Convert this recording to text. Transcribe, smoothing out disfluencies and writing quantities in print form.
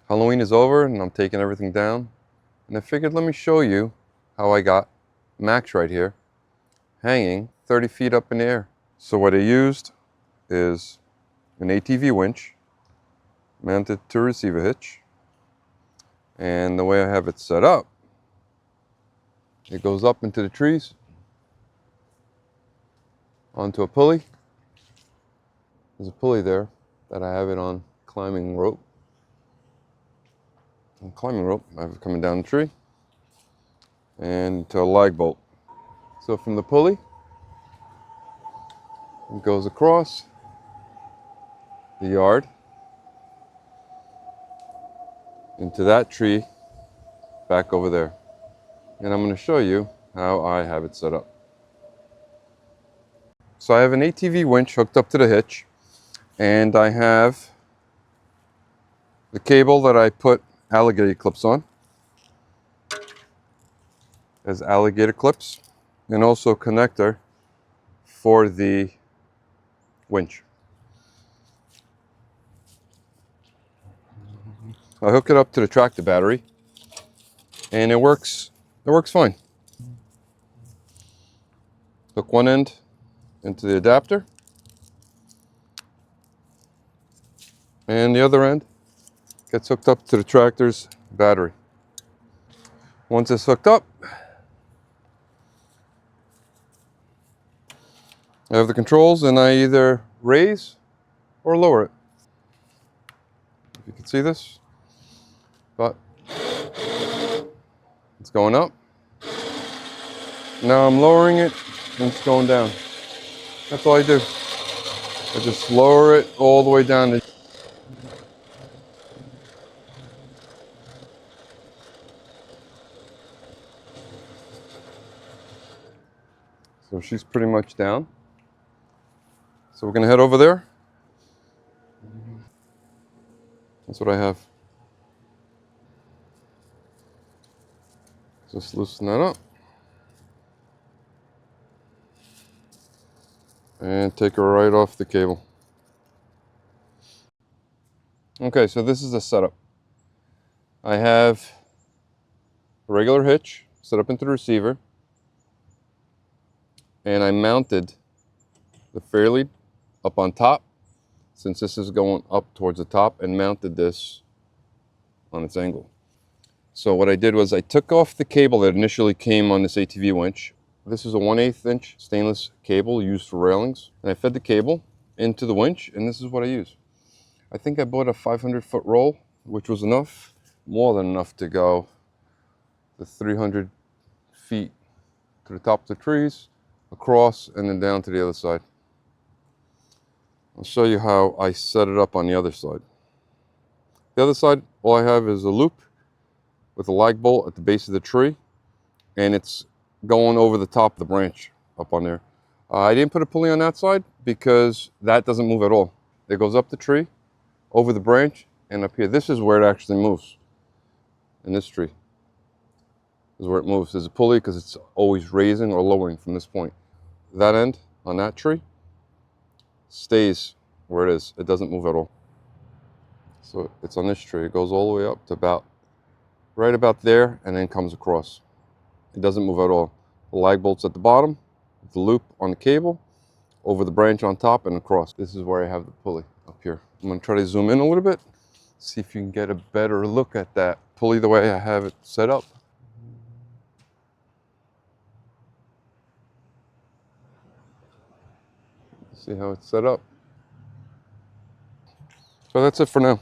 Halloween is over and I'm taking everything down. And I figured let me show you how I got Max right here hanging 30 feet up in the air. So what I used is an ATV winch mounted to a receiver hitch. And the way I have it set up, it goes up into the trees onto a pulley. There's a pulley there that I have it on climbing rope. On climbing rope, I have it coming down the tree and to a lag bolt. So from the pulley, it goes across the yard into that tree back over there. And I'm going to show you how I have it set up. So I have an ATV winch hooked up to the hitch, and I have the cable that I put alligator clips on. There's alligator clips and also a connector for the winch. I hook it up to the tractor battery and it works fine. Hook one end into the adapter and the other end gets hooked up to the tractor's battery. Once it's hooked up, I have the controls and I either raise or lower it. If you can see this, but it's going up. Now I'm lowering it and it's going down. That's all I do. I just lower it all the way down. So she's pretty much down. So we're going to head over there. That's what I have. Just loosen that up. And take her right off the cable. Okay, so this is the setup. I have a regular hitch set up into the receiver. And I mounted the fairlead up on top, since this is going up towards the top, and mounted this on its angle. So what I did was I took off the cable that initially came on this ATV winch. This is a 1/8 inch stainless cable used for railings. And I fed the cable into the winch, and this is what I use. I think I bought a 500-foot roll, which was enough, more than enough to go the 300 feet to the top of the trees, across, and then down to the other side. I'll show you how I set it up on the other side. The other side, all I have is a loop with a lag bolt at the base of the tree, and it's going over the top of the branch up on there. I didn't put a pulley on that side because that doesn't move at all. It goes up the tree, over the branch, and up here. This is where it actually moves. In this tree is where it moves. There's a pulley because it's always raising or lowering from this point. That end on that tree stays where it is. It doesn't move at all. So it's on this tree. It goes all the way up to about, right about there, and then comes across. It doesn't move at all. The lag bolt's at the bottom, the loop on the cable, over the branch on top, and across. This is where I have the pulley up here. I'm gonna try to zoom in a little bit, see if you can get a better look at that pulley the way I have it set up. See how it's set up. So that's it for now.